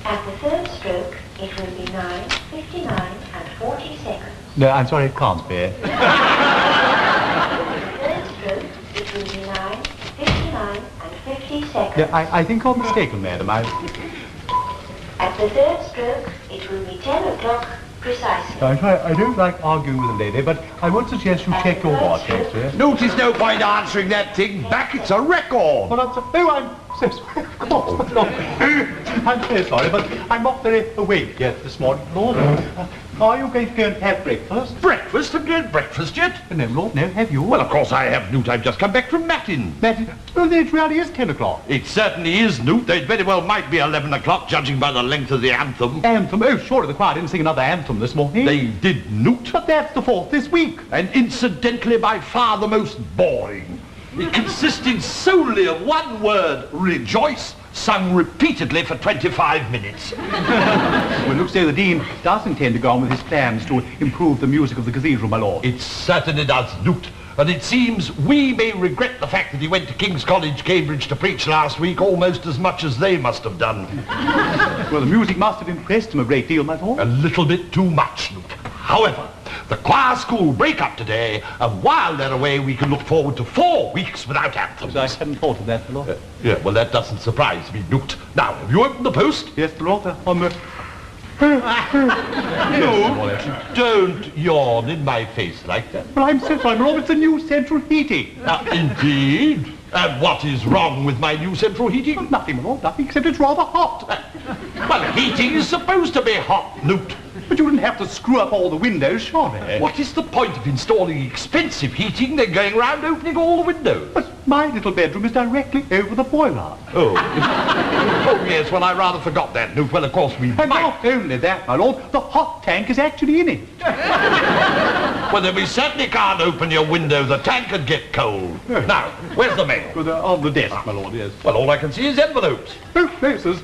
At the third stroke, it will be 9:59 and 40 seconds. No, I'm sorry, it can't be. At the third stroke, it will be 9:59 and 50 seconds. No, I think you're mistaken, madam. At the third stroke, it will be 10 o'clock precisely. I'm sorry, I don't like arguing with a lady, but I would suggest you check your watch, actually. Notice no point answering that thing back. It's a record. Well, I'm so sorry, of course, Lord. I'm so sorry, but I'm not very awake yet this morning, Lord. Are you going to go and have breakfast? Breakfast? Have you had breakfast yet? No, Lord, no, have you? Well, of course I have, Newt. I've just come back from Matin. Matin? Oh, then it really is 10 o'clock. It certainly is, Newt. Though it very well might be 11 o'clock, judging by the length of the anthem. Anthem? Oh, surely the choir didn't sing another anthem this morning. They did, Newt. But that's the fourth this week. And incidentally, by far the most boring. It consisted solely of one word, rejoice, sung repeatedly for 25 minutes. Well, it looks as though the Dean does intend to go on with his plans to improve the music of the cathedral, my lord. It certainly does, Newt. And it seems we may regret the fact that he went to King's College, Cambridge to preach last week almost as much as they must have done. Well, the music must have impressed him a great deal, my lord. A little bit too much, Newt. However, the choir school break up today, and while they're away, we can look forward to 4 weeks without anthems. I hadn't thought of that, my lord. Yeah, well, that doesn't surprise me, Newt. Now, have you opened the post? Yes, my lord, on the... No, don't yawn in my face like that. Well, I'm so sorry, my lord, it's the new central heating. Indeed? And what is wrong with my new central heating? Nothing, my lord, nothing, except it's rather hot. Well, heating is supposed to be hot, Newt. But you didn't have to screw up all the windows, surely. What is the point of installing expensive heating then going round opening all the windows? But my little bedroom is directly over the boiler. Oh. Oh, yes, well, I rather forgot that, Newt. Well, of course, we And might. not only that, my lord, the hot tank is actually in it. Well, then we certainly can't open your window. The tank could get cold. Now, where's the mail? Well, on the desk, my lord, yes. Well, all I can see is envelopes. Oh, places.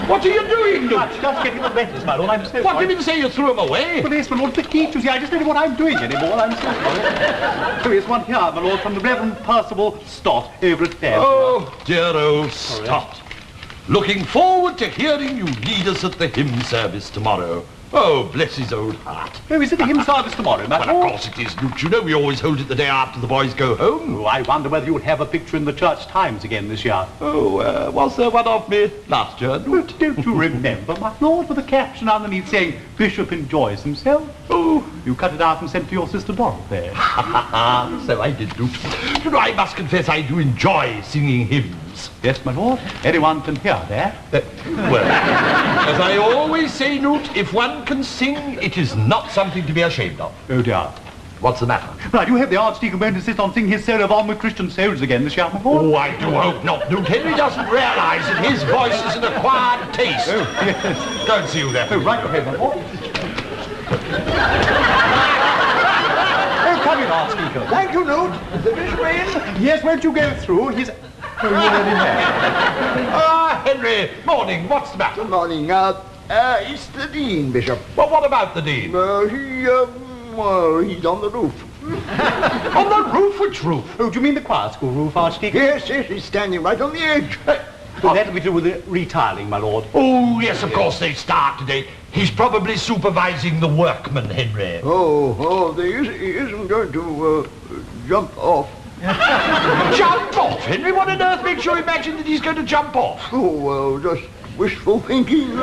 What are you doing, Newt? Just getting the letters, my lord, I'm so What, sorry. do you mean to say you threw them away? Well, yes, my lord, the key to see, I just don't know what I'm doing anymore, I'm so sorry. So here's one here, my lord, from the Reverend Percival Stott over at Fair. Oh, dear old Stott. Looking forward to hearing you lead us at the hymn service tomorrow. Oh, bless his old heart. Oh, is it the hymn service tomorrow, my Well, lord? of course it is, Newt. You know we always hold it the day after the boys go home. Oh, I wonder whether you'll have a picture in the Church Times again this year. Oh, was there one of me last year, Oh, Newt? don't you remember, my lord, with a caption underneath saying, Bishop enjoys himself? Oh, You cut it out and sent it to your sister Dorothy. so I did, Newt. You know, I must confess I do enjoy singing hymns. Yes, my lord, anyone can hear that. Well, as I always say, Newt, if one can sing, it is not something to be ashamed of. Oh, dear. What's the matter? Right, you have the Archdeacon won't insist on singing his solo of On with Christian Souls again this year, my lord. Oh, I do hope not, Newt. Henry doesn't realise that his voice is an acquired taste. Oh, yes. Go and see you there. Oh, right ahead, my lord. Oh, come in, Archdeacon. Thank you, Newt. Is the bishop in? Yes, won't you go through? He's... Oh, you already have. Ah, Henry, morning. What's the matter? Good morning. It's the Dean, Bishop. Well, what about the Dean? He's on the roof. On the roof? Which roof? Oh, do you mean the choir school roof, Archdeacon? Yes, he's standing right on the edge. Well, that'll be to do with the retiling, my lord. Oh, yes, of course they start today. He's probably supervising the workmen, Henry. He isn't going to jump off. Jump off, Henry? What on earth makes you imagine that he's going to jump off? Oh, well, just wishful thinking.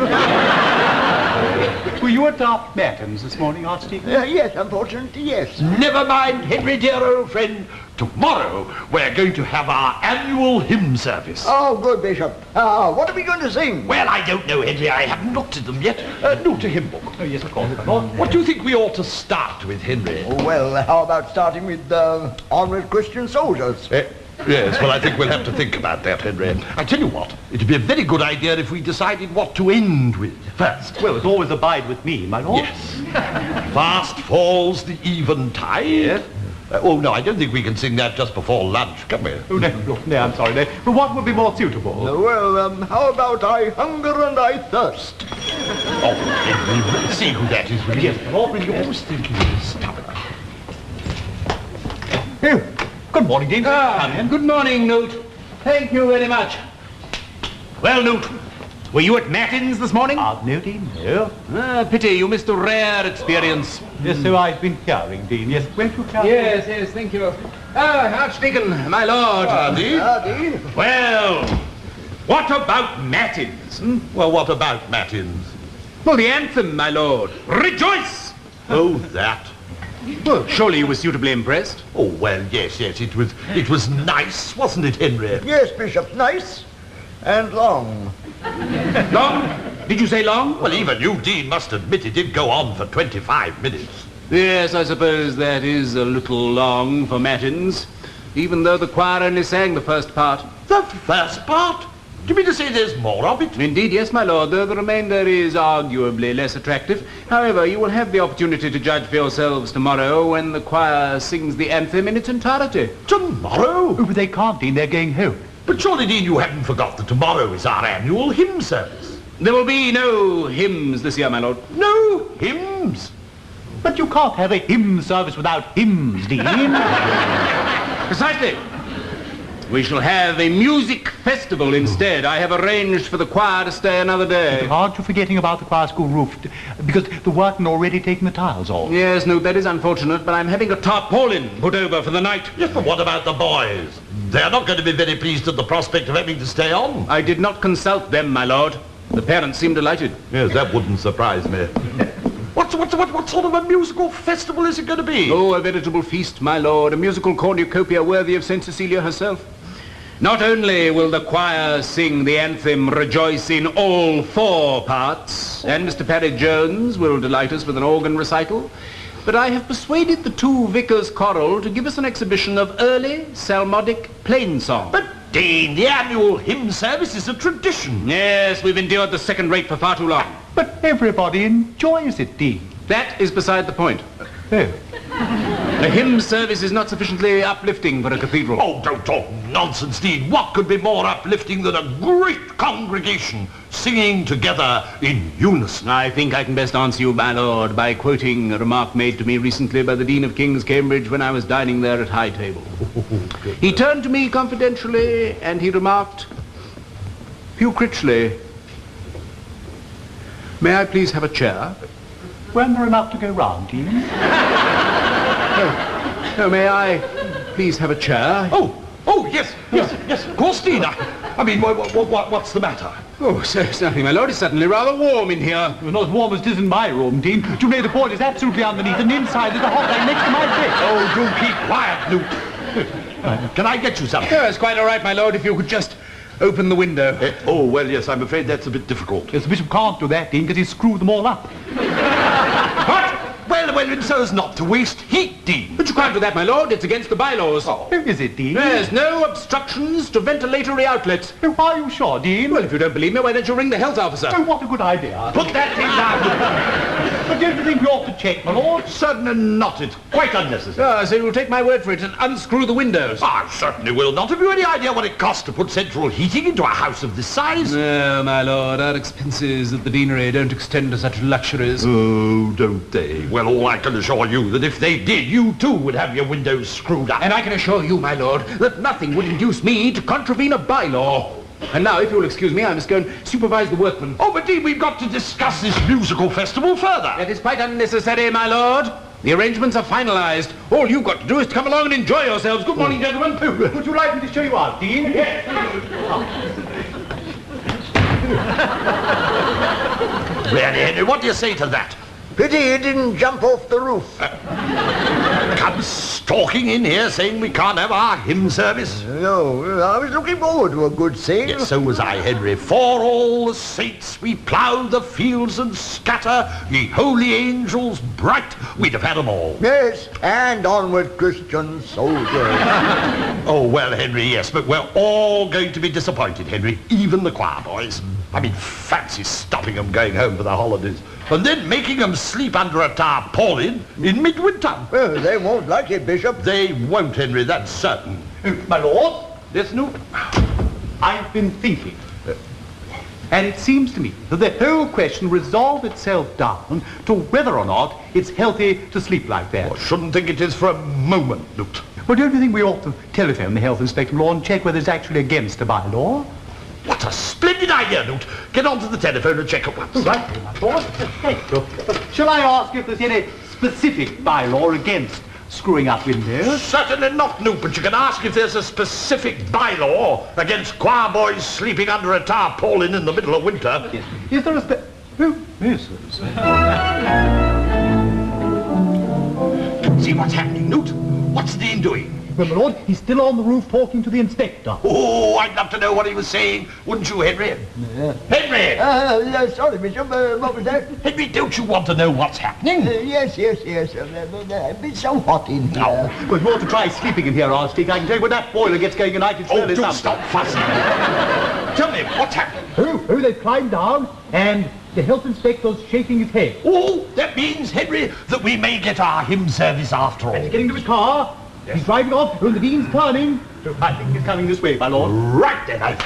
Were you at Matins this morning, Archdeacon? Yes, unfortunately, yes. Never mind, Henry, dear old friend. Tomorrow, we're going to have our annual hymn service. Oh, good, Bishop. What are we going to sing? Well, I don't know, Henry. I haven't looked at them yet. Note a hymn book. Oh, yes, of course, my lord. What do you think we ought to start with, Henry? Oh, well, how about starting with Honoured Christian Soldiers? Yes, well, I think we'll have to think about that, Henry. I tell you what, it'd be a very good idea if we decided what to end with first. Well, it's always abide with me, my lord. Yes. Fast falls the eventide. Yes. Oh, no, I don't think we can sing that just before lunch, can we? Oh, no, I'm sorry, no. But what would be more suitable? Well, how about I hunger and I thirst? Oh, Henry, see who that is, will you? Yes, my lord. I was thinking of this stuff. Oh, good morning, Dean. Come in. Good morning, Newt. Thank you very much. Well, Newt, were you at Matins this morning? No, Dean, no. Pity, you missed a rare experience. Yes, so I've been hearing, Dean. Yes, won't you come? Yes, thank you. Archdeacon, my lord. Dean. Well, what about Matins? Well, what about Matins? Well, the anthem, my lord. Rejoice! Oh, that. Well, surely you were suitably impressed. Oh, well, yes, it was nice, wasn't it, Henry? Yes, Bishop, nice and long. Long? Did you say long? Well, even you, Dean, must admit it did go on for 25 minutes. Yes, I suppose that is a little long for Matins, even though the choir only sang the first part. The first part? Do you mean to say there's more of it? Indeed, yes, my lord, though the remainder is arguably less attractive. However, you will have the opportunity to judge for yourselves tomorrow when the choir sings the anthem in its entirety. Tomorrow? Oh, but they can't, Dean. They're going home. But surely, Dean, you haven't forgot that tomorrow is our annual hymn service. There will be no hymns this year, my lord. No hymns? But you can't have a hymn service without hymns, Dean. Precisely. We shall have a music festival instead. I have arranged for the choir to stay another day. Aren't you forgetting about the choir school roof? Because the workmen already taken the tiles off. Yes, no, that is unfortunate, but I'm having a tarpaulin put over for the night. Yes, but what about the boys? They're not going to be very pleased at the prospect of having to stay on. I did not consult them, my lord. The parents seem delighted. Yes, that wouldn't surprise me. What sort of a musical festival is it going to be? Oh, a veritable feast, my lord. A musical cornucopia worthy of St. Cecilia herself. Not only will the choir sing the anthem Rejoice in all 4 parts, and Mr. Parry Jones will delight us with an organ recital, but I have persuaded the 2 vicars choral to give us an exhibition of early psalmodic plain song. But, Dean, the annual hymn service is a tradition. Yes, we've endured the second rate for far too long. But everybody enjoys it, Dean. That is beside the point. Oh. A hymn service is not sufficiently uplifting for a cathedral. Oh, don't talk nonsense, Dean. What could be more uplifting than a great congregation singing together in unison? I think I can best answer you, my lord, by quoting a remark made to me recently by the Dean of King's Cambridge when I was dining there at high table. He turned to me confidentially and he remarked, "Hugh Critchley, may I please have a chair?" Weren't there enough to go round, Dean? Oh, may I please have a chair? Oh, yes, of course, Dean. I mean, what's the matter? Oh, so it's nothing, my lord. It's suddenly rather warm in here. It was not as warm as it is in my room, Dean. Do you know the board is absolutely underneath and inside is a hot line next to my bed. Oh, do keep quiet, Newt. Can I get you something? Oh, it's quite all right, my lord, if you could just open the window. Oh, well, yes, I'm afraid that's a bit difficult. Yes, the bishop can't do that, Dean, because he's screwed them all up. What? Well, and so as not to waste heat, Dean. But you can't do that, my lord. It's against the bylaws. Oh. Is it, Dean? There's no obstructions to ventilatory outlets. Oh, are you sure, Dean? Well, if you don't believe me, why don't you ring the health officer? Oh, what a good idea. Put that thing down. But don't you think we ought to check, my lord? Certainly not. It's quite unnecessary. Ah, so you'll take my word for it and unscrew the windows. I certainly will not. Have you any idea what it costs to put central heating into a house of this size? No, my lord. Our expenses at the deanery don't extend to such luxuries. Oh, don't they? Well, all I can assure you that if they did, you too would have your windows screwed up. And I can assure you, my lord, that nothing would induce me to contravene a bylaw. And now, if you'll excuse me, I must go and supervise the workmen. Oh, but Dean, we've got to discuss this musical festival further. That is quite unnecessary, my lord. The arrangements are finalized. All you've got to do is to come along and enjoy yourselves. Good morning, gentlemen. Would you like me to show you out, Dean? Yes. Really, Henry, what do you say to that? Pity he didn't jump off the roof. Come stalking in here saying we can't have our hymn service? No, I was looking forward to a good sing. Yes, so was I, Henry. For all the saints we plough the fields and scatter, ye holy angels bright, we'd have had 'em all. Yes, and onward, Christian soldiers. Oh, well, Henry, yes, but we're all going to be disappointed, Henry, even the choir boys. I mean, fancy stopping 'em going home for the holidays. and then making them sleep under a tarpaulin in midwinter. Well, they won't like it, Bishop. They won't, Henry, that's certain. My lord, Yes, Newt? I've been thinking. And it seems to me that the whole question resolved itself down to whether or not it's healthy to sleep like that. I shouldn't think it is for a moment, Newt. Well, don't you think we ought to telephone the health inspector law and check whether it's actually against a bylaw? What a splendid idea, Newt. Get onto the telephone and check at once. Right, then, my lord. Thank you. Shall I ask if there's any specific bylaw against screwing up windows? Certainly not, Newt, but you can ask if there's a specific bylaw against choir boys sleeping under a tarpaulin in the middle of winter. Yes. Is there a Oh, yes. See what's happening, Newt? What's the Dean doing? Well, my lord, he's still on the roof talking to the inspector. Oh, I'd love to know what he was saying, wouldn't you, Henry? Yeah. Henry! Sorry, Bishop, what was that? Henry, don't you want to know what's happening? Yes. It's been so hot in here. Oh. Well, you ought to try sleeping in here, Archdeacon. I can tell you when that boiler gets going at night, it's Oh, really do something. stop fussing. Tell me, what's happening? Oh, they've climbed down, and the health inspector's shaking his head. Oh, that means, Henry, that we may get our hymn service after And he's all. getting to his car. He's driving off, and the Dean's turning. I think he's coming this way, my lord. Right then,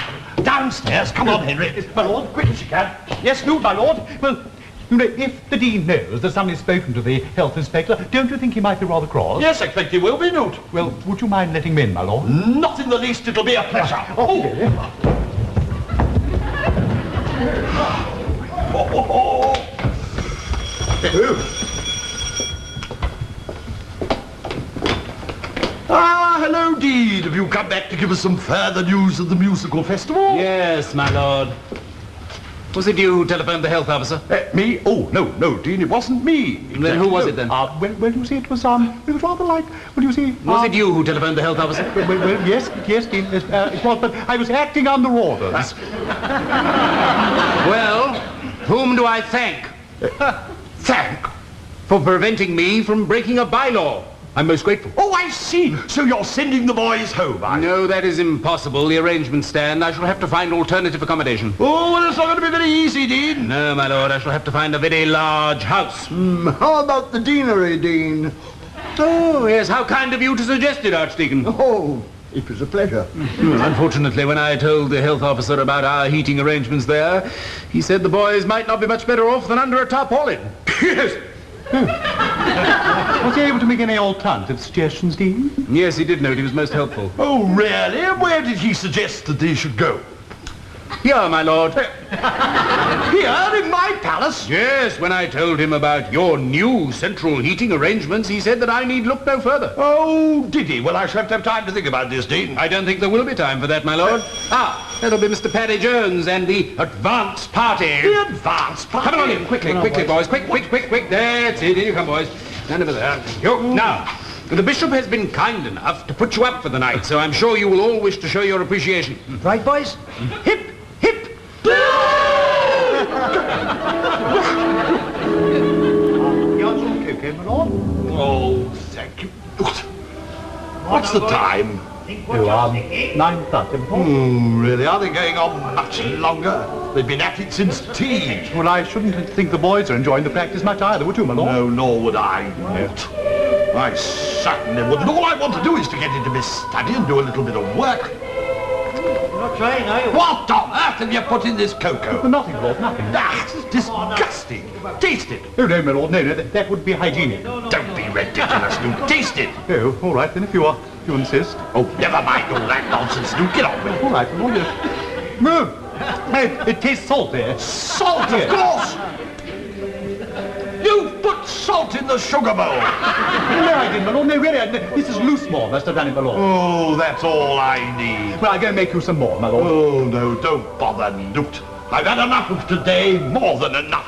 downstairs. Come on, Henry. Yes, my lord, quick as you can. Yes, no, my lord. Well, you know, if the Dean knows that somebody's spoken to the health inspector, don't you think he might be rather cross? Yes, I expect you will be, Newt. Well, would you mind letting him in, my lord? Not in the least, it'll be a pleasure. Oh, Ah, hello, Dean. Have you come back to give us some further news of the musical festival? Yes, my lord. Was it you who telephoned the health officer? Me? Oh, no, Dean, it wasn't me. Then who was it then? well, you see, it was rather like, well, you see... Was it you who telephoned the health officer? Well, yes, Dean, it was, but I was acting under orders. Well, whom do I thank? Thank. For preventing me from breaking a bylaw. I'm most grateful. Oh, I see. So you're sending the boys home, are you? No, that is impossible. The arrangements stand. I shall have to find alternative accommodation. Oh, well, it's not going to be very easy, Dean. No, my lord, I shall have to find a very large house. How about the deanery, Dean? Oh, yes, how kind of you to suggest it, Archdeacon. Oh, it was a pleasure. Unfortunately, when I told the health officer about our heating arrangements there, he said the boys might not be much better off than under a tarpaulin. Yes. Was he able to make any alternative suggestions, Dean? Yes, he did note. He was most helpful. Oh, really? And where did he suggest that they should go? Here, my lord. Here, in my palace? Yes, when I told him about your new central heating arrangements, he said that I need look no further. Oh, did he? Well, I shall have to have time to think about this, Dean. I don't think there will be time for that, my lord. That'll be Mr. Paddy Jones and the advance party. The advance party. Come on in, quickly, boys. Quick. That's it. Here you come, boys. Stand over there. Now, the bishop has been kind enough to put you up for the night, so I'm sure you will all wish to show your appreciation. Right, boys? Hip, hip. Okay, my lord. Oh, thank you. What's the time? 9:30. Oh, really? Are they going on much longer? They've been at it since tea. Well, I shouldn't think the boys are enjoying the practice much either, would you, my lord? No, nor would I. Not. I certainly wouldn't. All I want to do is to get into my study and do a little bit of work. You're not trying, are you? What on earth have you put in this cocoa? Nothing, Lord, nothing. That's disgusting. Taste it. Oh, no, my lord, no, that would be hygienic. Don't be ridiculous, Luke. Taste it. Oh, all right, then, if you insist. Oh, never mind all that nonsense, Luke. Get on with it. All right, my lord, yes. No, it tastes salty. Salt, of course. You've put salt in the sugar bowl. No, I didn't, my lord, no, really, this is Loosemore must have done it, my lord. Oh, that's all I need. Well, I'll go and make you some more, my lord. Oh, no, don't bother, Newt. I've had enough of today, more than enough.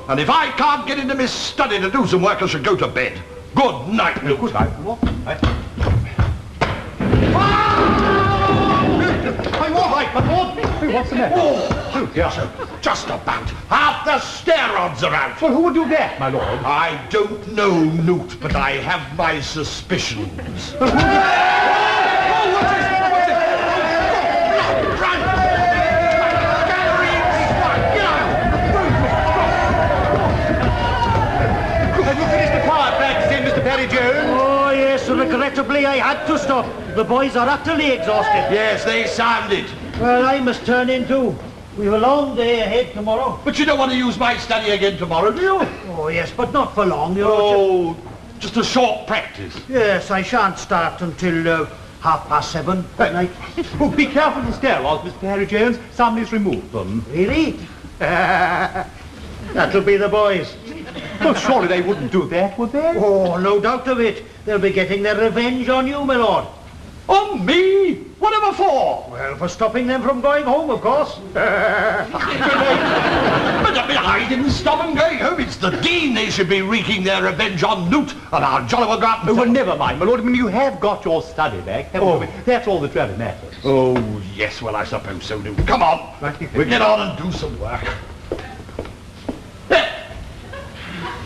And if I can't get into my study to do some work, I shall go to bed. Good night, Newt. Good night, my lord. I'm all right, my lord. Oh, what's the matter? Oh, dear. Just about. Half the stair rods are out. Well, who would do that, my lord? I don't know, Newt, but I have my suspicions. had to stop. The boys are utterly exhausted. Yes, they sound it. Well, I must turn in too. We've a long day ahead tomorrow. But you don't want to use my study again tomorrow, do you? Oh, yes, but not for long, Your Lordship. Oh, just a short practice. Yes, I shan't start until 7:30 at night. Oh, be careful of the stair rods, Mr. Harry Jones. Somebody's removed them. Really? That'll be the boys. Well, surely they wouldn't do that, would they? Oh, no doubt of it. They'll be getting their revenge on you, my lord. On me? Whatever for? Well, for stopping them from going home, of course. But I didn't stop them going home. It's the Dean they should be wreaking their revenge on Newt and our jolly well got. Oh, well, never mind, my lord. I mean, you have got your study back, haven't you? That's all that really matters. Oh, yes, well, I suppose so, Newt. Come on. We'll get on and do some work.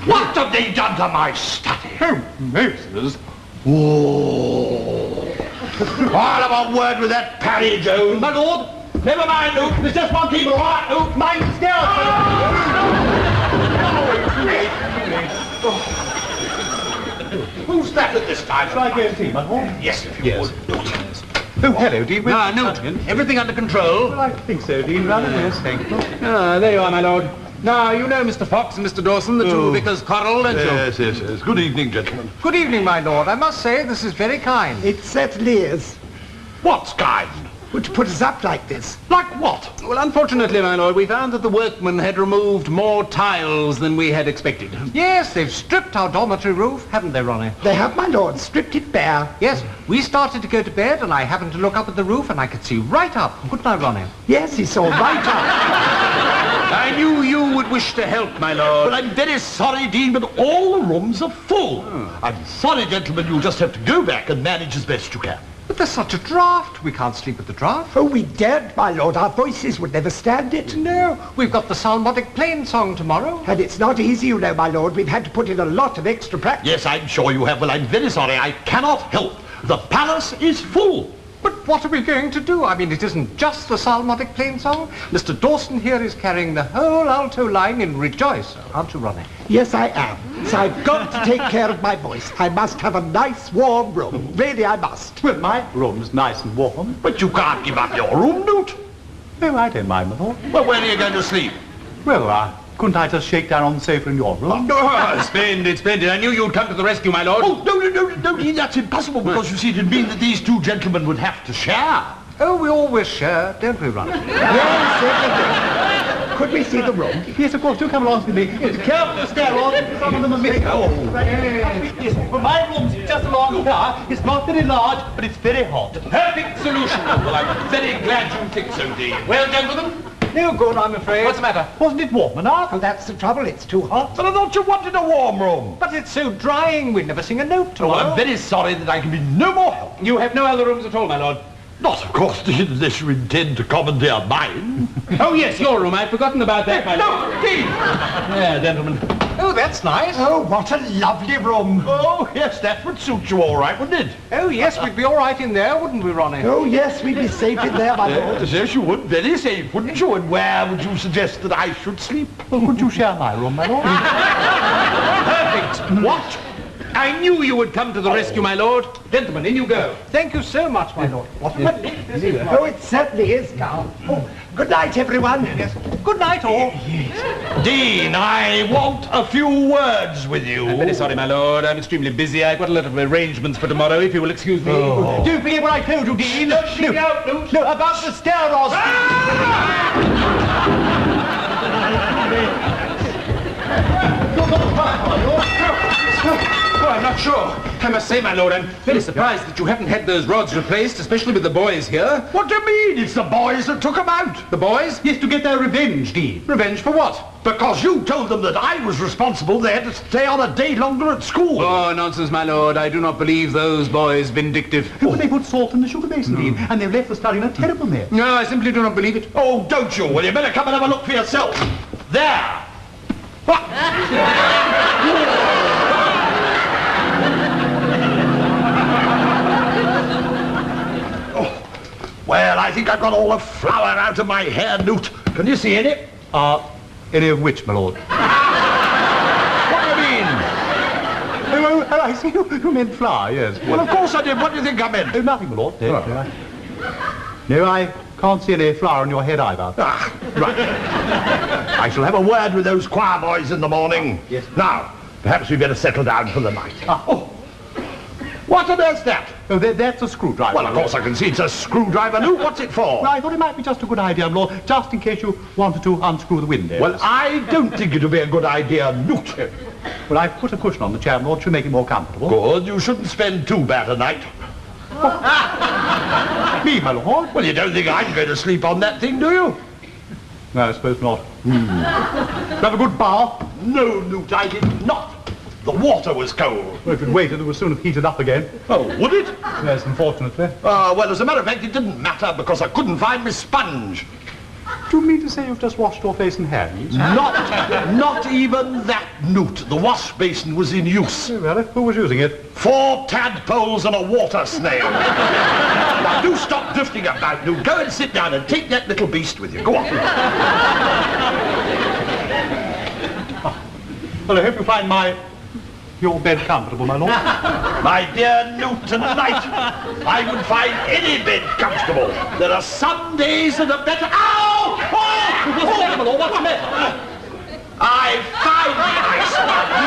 What have they done to my study? Oh, Moses. Whoa. I'll have a word with that Parry Jones. My lord, Never mind, Newt. There's just one keeper, all right, Newt. mind the stairs. Who's that at this time? Shall I go and see, my lord? Yes, if you would. Oh, hello, Dean. Newt, everything under control? Well, I think so, Dean. Rather, yes, thank you. There you are, my lord. Now, you know Mr. Fox and Mr. Dawson, the two vicars quarrel, don't you? Yes, yes, yes. Good evening, gentlemen. Good evening, my lord. I must say this is very kind. It certainly is. What's kind? Would put us up like this. Like what? Well, unfortunately, my lord, we found that the workmen had removed more tiles than we had expected. Yes, they've stripped our dormitory roof, haven't they, Ronnie? They have, my lord, stripped it bare. Yes, we started to go to bed and I happened to look up at the roof and I could see right up. Couldn't I, Ronnie? Yes, he saw right up. I knew you would wish to help, my lord. Well, I'm very sorry, Dean, but all the rooms are full. I'm sorry, gentlemen, you'll just have to go back and manage as best you can. But there's such a draft. We can't sleep at the draft. Oh, we daren't, my lord. Our voices would never stand it. No, we've got the Psalmodic Plain Song tomorrow. And it's not easy, you know, my lord. We've had to put in a lot of extra practice. Yes, I'm sure you have. Well, I'm very sorry. I cannot help. The palace is full. But what are we going to do? I mean, it isn't just the Psalmodic Plain Song. Mr. Dawson here is carrying the whole alto line in Rejoice, aren't you, Ronnie? Yes, I am. So I've got to take care of my voice. I must have a nice, warm room. Really, I must. Well, my room's nice and warm. But you can't give up your room, Newt. Oh, I don't mind, my lord. Well, where are you going to sleep? Well, couldn't I just shake down on the sofa in your room? Splendid, splendid. I knew you'd come to the rescue, my lord. Oh, no, Dean, that's impossible, because you see, it'd mean that these two gentlemen would have to share. Oh, we always share, don't we, Ronnie? Yes, certainly. Could we see the room? Yes, of course. Do come along with me. It's careful of the stair on. Some of them are missing. Oh. Yes, well, my room's just along here. It's not very large, but it's very hot. Perfect solution. Well, I'm very glad you think so, Dean. Well, gentlemen? No good, I'm afraid. What's the matter? Wasn't it warm enough? Oh, that's the trouble. It's too hot. But I thought you wanted a warm room. But it's so drying, we'd never sing a note Oh, tomorrow. I'm very sorry that I can be no more help. You have no other rooms at all, my lord. Not, of course, Dean, unless you intend to commandeer mine. Oh, yes, your room. I'd forgotten about that, my lord. No, Dean! There, gentlemen. Oh, that's nice. Oh, what a lovely room. Oh, yes, that would suit you all right, wouldn't it? Oh, yes, we'd be all right in there, wouldn't we, Ronnie? Oh, yes, we'd be safe in there, my lord. Yes, you would. Very safe, wouldn't you? And where would you suggest that I should sleep? Well, could you share my room, my lord? Perfect. What? I knew you would come to the rescue, my lord. Gentlemen, in you go. Thank you so much, my lord. What a relief this is. Oh, it certainly is, Carl. Oh, good night, everyone. Yes. Good night, all. Dean, I want a few words with you. I'm very sorry, my lord. I'm extremely busy. I've got a lot of arrangements for tomorrow, if you will excuse me. Don't forget what I told you, Dean. No, about the stair rods. Oh, I'm not sure. I must say, my lord, I'm very surprised that you haven't had those rods replaced, especially with the boys here. What do you mean? It's the boys that took them out. The boys? Yes, to get their revenge, Dean. Revenge for what? Because you told them that I was responsible. They had to stay on a day longer at school. Oh, nonsense, my lord. I do not believe those boys vindictive. But they put salt in the sugar basin, Dean, and they've left the study in a terrible mess. No, I simply do not believe it. Oh, don't you? Well, you better come and have a look for yourself. There. Well, I think I've got all the flour out of my hair, Newt. Can you see any? Any of which, my lord? What do you mean? Oh, Oh, I see. You meant fly, yes. Well, of course I did. What do you think I meant? Oh, nothing, my lord. No, I can't see any flower on your head either. Ah, right. I shall have a word with those choir boys in the morning. Yes. Now, perhaps we'd better settle down for the night. Oh, what on earth's that? Oh, that's a screwdriver. Well, of course I can see it's a screwdriver. Lou, what's it for? Well, I thought it might be just a good idea, my lord, just in case you wanted to unscrew the windows. Well, I don't think it would be a good idea, Newt. Well, I've put a cushion on the chair, my lord, to make it more comfortable. Good. You shouldn't spend too bad a night. Me, my lord? Well, you don't think I'm going to sleep on that thing, do you? No, I suppose not. Have a good bath? No, Newt, I did not. The water was cold. Well, if you'd waited, it would soon have heated up again. Oh, would it? Yes, unfortunately. Well, as a matter of fact, it didn't matter because I couldn't find my sponge. Do you mean to say you've just washed your face and hands? Not even that, Newt. The wash basin was in use. Oh, well, who was using it? 4 tadpoles and a water snail. Now, do stop drifting about, Newt. Go and sit down and take that little beast with you. Go on. Well, I hope you find your bed comfortable, my lord. My dear Newt, tonight I would find any bed comfortable. There are some days that are better. Ow! Oh! My lord, what's the matter? I found my sponge.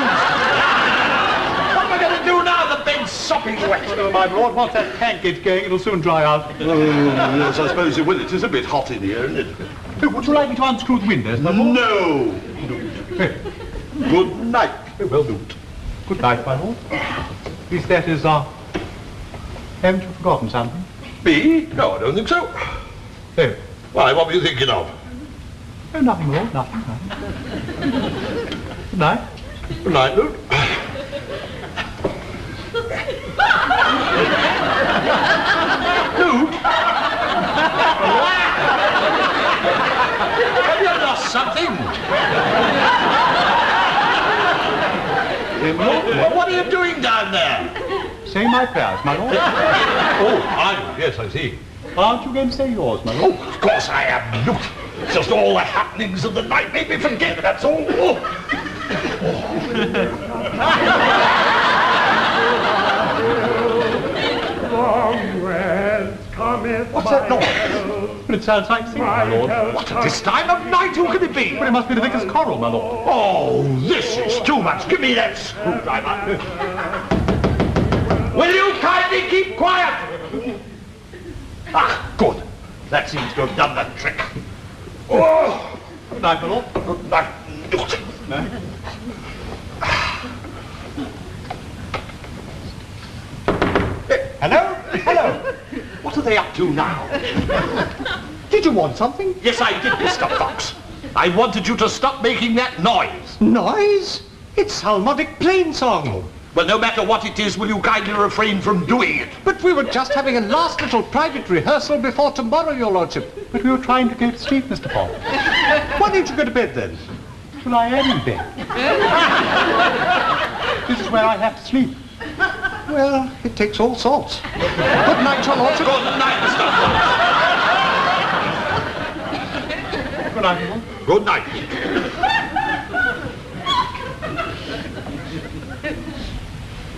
What am I going to do now? The bed's sopping wet. Oh, my lord, once that pancake going, it'll soon dry out. Yes, I suppose it will. It is a bit hot in here, isn't it? Oh, would you like me to unscrew the windows, my lord? No. Good night. Oh, well, do it. Good night, my lord. At least that is, haven't you forgotten something? Me? No, I don't think so. Oh. Why, what were you thinking of? Oh, nothing, my lord, nothing. Good night. Good night, Luke. Luke? Have you lost something? Well, what are you doing down there? Saying my prayers, my lord. Yes, I see. Aren't you going to say yours, my lord? Oh, of course I am, Luke. It's just all the happenings of the night made me forget, that's all. Oh. What's that noise? But it sounds like singing, my lord. What, at this time of night? Who can it be? But it must be the vicar's choral, my lord. Oh, this is too much. Give me that screwdriver. Will you kindly keep quiet? Ah, good. That seems to have done the trick. Oh, Good night, my lord. good night, Newt. Hello? Hello. What are they up to now? Did you want something? Yes, I did, Mr. Fox. I wanted you to stop making that noise. Noise? It's Salmodic plain song. Well, no matter what it is, will you kindly refrain from doing it? But we were just having a last little private rehearsal before tomorrow, your lordship. But we were trying to go to sleep, Mr. Fox. Why didn't you go to bed then? Well, I am in bed. This is where I have to sleep. Well, it takes all sorts. Good night, your lordship. Good night, Mr. Fox. Good night, my lord. Good night.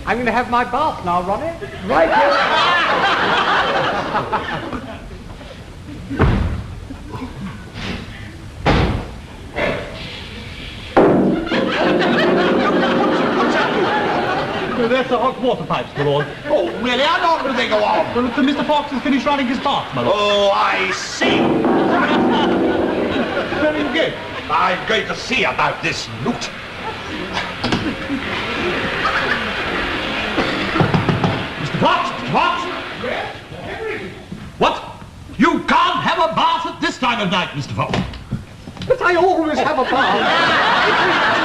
I'm going to have my bath now, Ronnie. Right here. So that's the hot water pipes, my lord. Oh, really? How long do they go on? Well, look, Mr. Fox has finished running his bath, my lord. Oh, I see. Very good. I'm going to see about this, Newt. Mr. Fox? Mr. Fox? What? You can't have a bath at this time of night, Mr. Fox. But I always have a bath.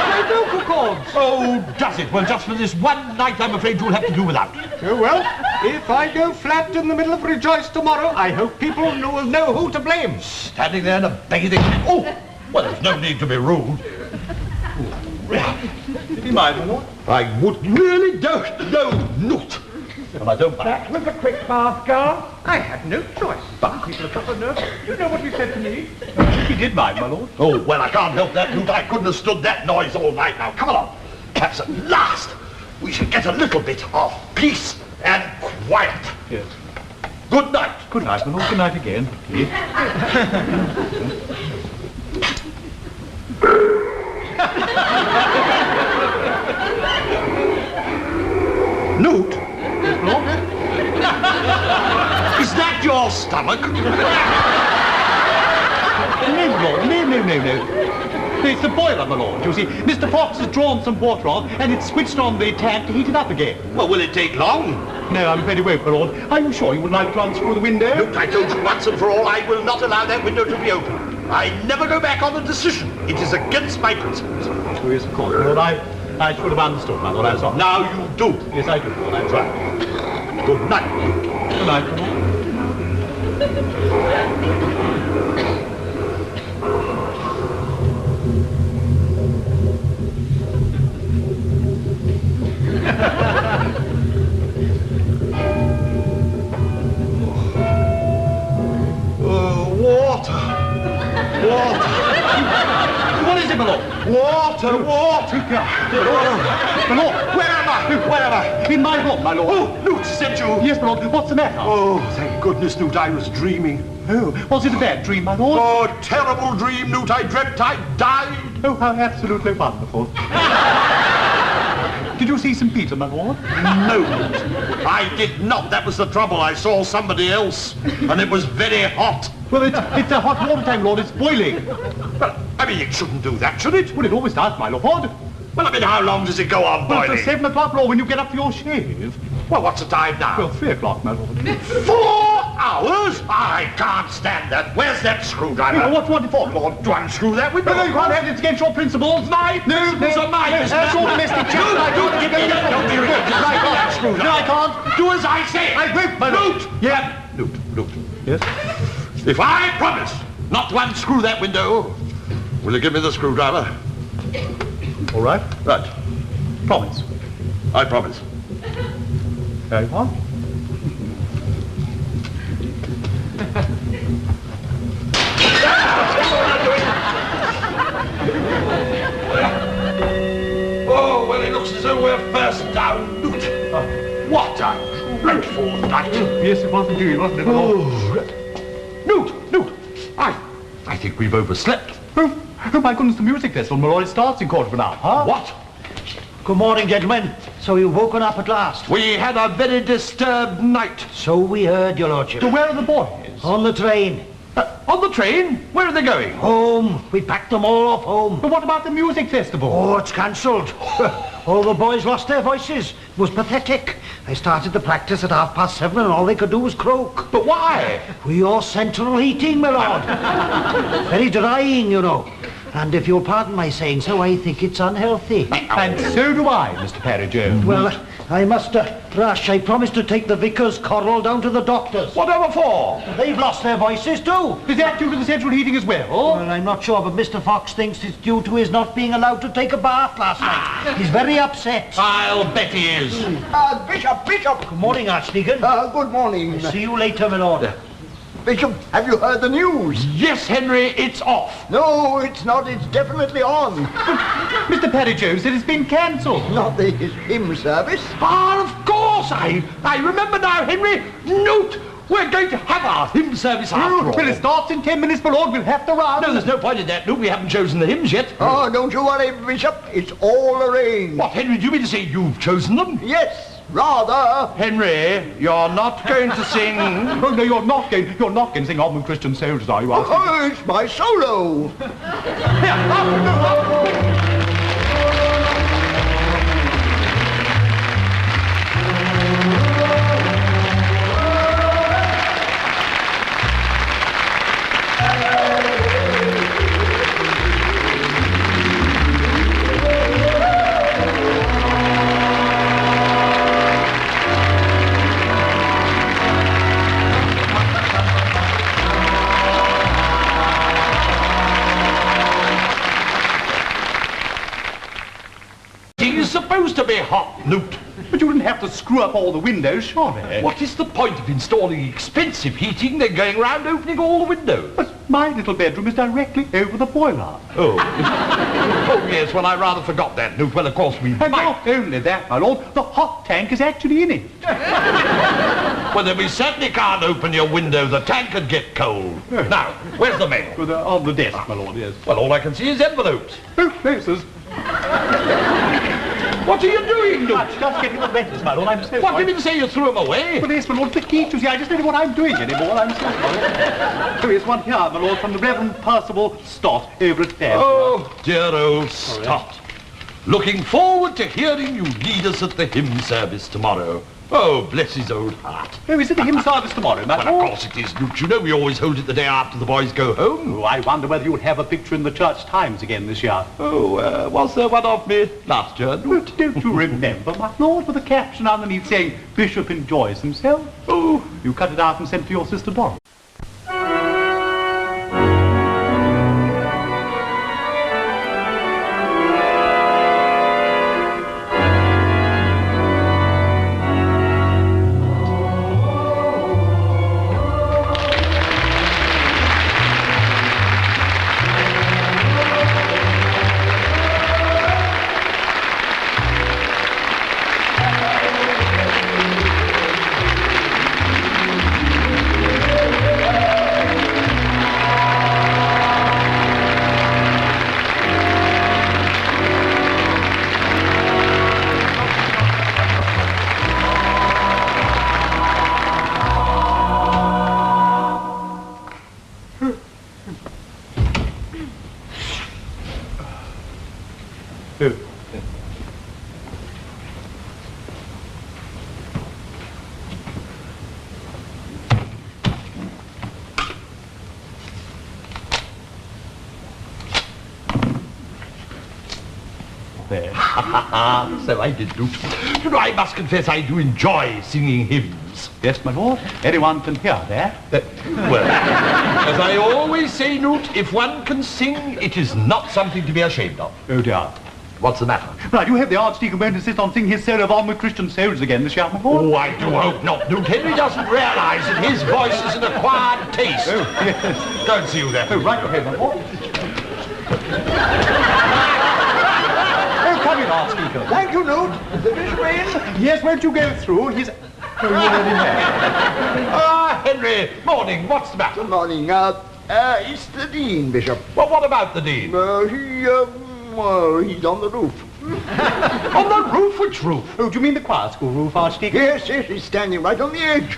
My vocal cords. Oh, does it? Well, just for this one night, I'm afraid you'll have to do without. Oh, well, if I go flat in the middle of Rejoice tomorrow, I hope people will know who to blame. Standing there in a bathing... Oh! Well, there's no need to be rude. Did he mind, my lord? I would really don't know, Newt. And I don't mind. That was a quick bath, girl. I had no choice. Some people are proper nervous. You know what you said to me? He did mind, my lord. Oh, well, I can't help that, Newt. I couldn't have stood that noise all night now. Come along. Perhaps at last we should get a little bit of peace and quiet. Yes. Good night. Good night, my lord. Good night again. Newt? Is that your stomach? No, Lord, no. It's the boiler, my lord. You see, Mr. Fox has drawn some water on, and it's switched on the tap to heat it up again. Well, will it take long? No, I'm afraid it won't, my lord. Are you sure you would like to unscrew the window? Newt, I told you once and for all, I will not allow that window to be open. I never go back on a decision. It is against my principles. Oh, yes, of course, my lord. I should have understood, my lord. I'm sorry. Now you do. Yes, I do, my lord. I'm sorry. Good night. Good night, my lord. Water. What is it, my lord? Water. My lord, Where am I? Where am I? in my room, my lord. Oh, Newt, sent you. Yes, my lord. What's the matter? Oh, thank goodness, Newt, I was dreaming. Oh, was it a bad dream, my lord? Oh, terrible dream, Newt. I dreamt I died. Oh, how absolutely wonderful. Did you see St. Peter, my lord? No, Newt. I did not. That was the trouble. I saw somebody else, and it was very hot. Well, it's a hot water tank, Lord. It's boiling. Well, I mean, it shouldn't do that, should it? Well, it always does, my Lord. Well, I mean, how long does it go on Well, boiling? it's 7 o'clock, Lord, when you get up for your shave. Well, what's the time now? Well, 3 o'clock, my Lord. 4 hours? I can't stand that. Where's that screwdriver? Well, what do you want it for, Lord? To unscrew that window? No, you can't have it. It's against your principles. My principles are my business. That's your domestic chat. Don't give me that. Don't be ridiculous. No, I can't. Screwdriver. No, I can't. Do as I say. I won't, my Lord. Newt! Yeah, Newt. Yes? If I promise not to unscrew that window, will you give me the screwdriver? All right. Right. Promise. I promise. Very well. Oh, well, it looks as though we're first down, Newt. What a dreadful night. Yes, it was indeed, wasn't it, my Lord? Newt, I think we've overslept. Oh, my goodness, the music festival, my Lord. It starts in quarter of an hour, huh? What? Good morning, gentlemen. So you've woken up at last? We had a very disturbed night. So we heard, your lordship. So where are the boys? On the train. On the train? Where are they going? Home. We packed them all off home. But what about the music festival? Oh, it's cancelled. All the boys lost their voices. It was pathetic. They started to practice at 7:30 and all they could do was croak. But why? Your central heating, my lord. Very drying, you know. And if you'll pardon my saying so, I think it's unhealthy. And so do I, Mr. Parry Jones. Well, I must rush. I promised to take the vicar's coral down to the doctor's. Whatever for? They've lost their voices too. Is that due to the central heating as well? Well, I'm not sure, but Mr. Fox thinks it's due to his not being allowed to take a bath last night. He's very upset. I'll bet he is. Bishop! Good morning, Archdeacon. Good morning. See you later, my lord. Bishop, have you heard the news? Yes, Henry, it's off. No, it's not. It's definitely on. Mr. Parry Jones, it has been cancelled. Not the hymn service. Ah, of course, I remember now, Henry. Newt, we're going to have our hymn service after all. Well, it starts in 10 minutes, my Lord. We'll have to run. No, there's no point in that, Newt. We haven't chosen the hymns yet. Oh, don't you worry, Bishop. It's all arranged. What, Henry, do you mean to say you've chosen them? Yes, rather. Henry, you're not going to sing... Oh, no, you're not going to sing On with Christian Soldiers, are you, Archie? Oh, it's my solo. It's supposed to be hot, Newt. But you didn't have to screw up all the windows, surely. What is the point of installing expensive heating then going round opening all the windows? But my little bedroom is directly over the boiler. Oh. Oh, yes, well, I rather forgot that, Newt. Well, of course, we And might. not only that, my lord, the hot tank is actually in it. Well, then we certainly can't open your window. The tank could get cold. Now, where's the mail? Well, on the desk, my lord, yes. Well, all I can see is envelopes. Oh, places. What are you doing, Newt? Just getting the letters, my lord, I'm so What do sorry. you mean to say you threw them away? Well, yes, my lord, the key to see, I just don't know what I'm doing anymore, I'm so sorry. So here's one here, my lord, from the Reverend Percival Stott over at Fair. Oh, dear old Stott. Looking forward to hearing you lead us at the hymn service tomorrow. Oh, bless his old heart. Oh, is it the hymn service tomorrow, my Well, lord? of course it is, Newt. You know we always hold it the day after the boys go home. Oh, I wonder whether you'll have a picture in the Church Times again this year. Oh, was there one of me last year, But Newt? don't you remember, my lord, with a caption underneath saying, Bishop enjoys himself? Oh, you cut it out and sent it to your sister Dorothy. There. So I did, Newt. You know, I must confess I do enjoy singing hymns. Yes, my lord, anyone can hear that. Well, as I always say, Newt, if one can sing, it is not something to be ashamed of. Oh, dear. What's the matter? Right, you have the Archdeacon won't insist on singing his solo of On with Christian Souls again this year, my lord. Oh, I do hope not, Newt. Henry doesn't realise that his voice is an acquired taste. Oh, yes. Don't see you there. Oh, right ahead, my lord. Oh, come in, Archdeacon. Thank you, Newt. The bishop in? Yes, won't you go through? He's... Oh, you're already there. Ah, Henry, morning. What's the matter? Good morning. It's the Dean, Bishop. Well, what about the Dean? He's on the roof. On the roof? Which roof? Oh, do you mean the choir school roof, Archdeacon? Yes, he's standing right on the edge.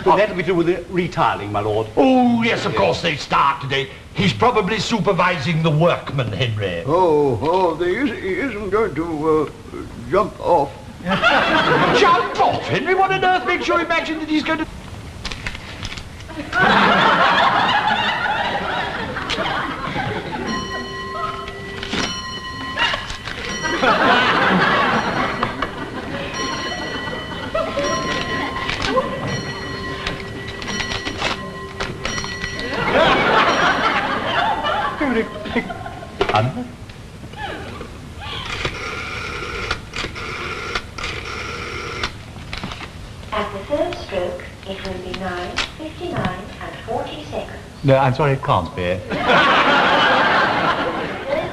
Well, that'll be to do with the retiling, my lord. Oh, yes, of course they start today. He's probably supervising the workmen, Henry. He isn't going to jump off. Jump off, Henry? What on earth makes you imagine that he's going to... At the third stroke, it will be 9:59 and 40 seconds. No, I'm sorry, it can't be. Third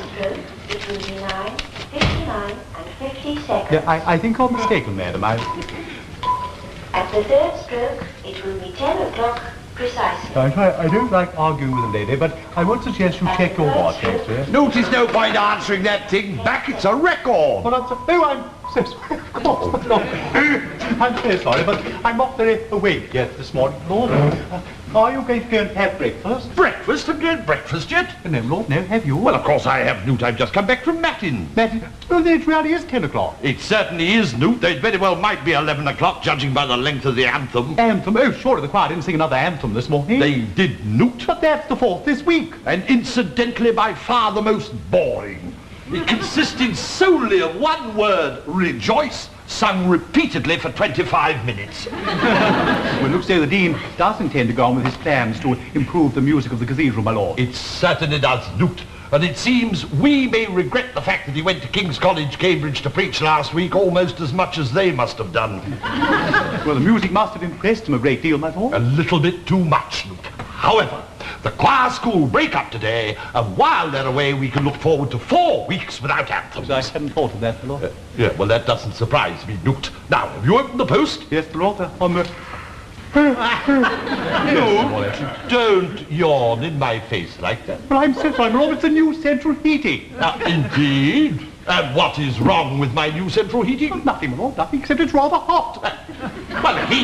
stroke, it will be 9:59 and 50 seconds. Yeah, I think you're mistaken, madam. At the third stroke, it will be 10 o'clock precisely. I'm sorry, I don't like arguing with a lady, but I would suggest you check your watch, sir. Notice no point answering that thing back. It's a record. Well, I'm so sorry. Of course not. I'm so sorry, but I'm not very awake yet this morning, Lord. Are you going to go and have breakfast? Breakfast? Have you had breakfast yet? No, Lord, no, have you? Well, of course I have, Newt. I've just come back from Matin. Well, then it really is 10 o'clock. It certainly is, Newt. It very well might be 11 o'clock, judging by the length of the anthem. Anthem? Oh, surely the choir didn't sing another anthem this morning. They did, Newt. But that's the fourth this week. And incidentally, by far the most boring. It consisted solely of one word, rejoice, sung repeatedly for 25 minutes. Well, looks so the Dean does intend to go on with his plans to improve the music of the cathedral, my lord. It certainly does, Newt. And it seems we may regret the fact that he went to King's College, Cambridge to preach last week almost as much as they must have done. Well, the music must have impressed him a great deal, my lord. A little bit too much, Newt. However, The choir school break up today, and while they're away, we can look forward to 4 weeks without anthems. I hadn't thought of that, my lord. Yeah, well, that doesn't surprise me, Newt. Now, have you opened the post? Yes, my lord, on the... No, don't yawn in my face like that. Well, I'm so sorry, my lord, it's the new central heating. Indeed. And what is wrong with my new central heating? Nothing, my lord, nothing, except it's rather hot. Well, heat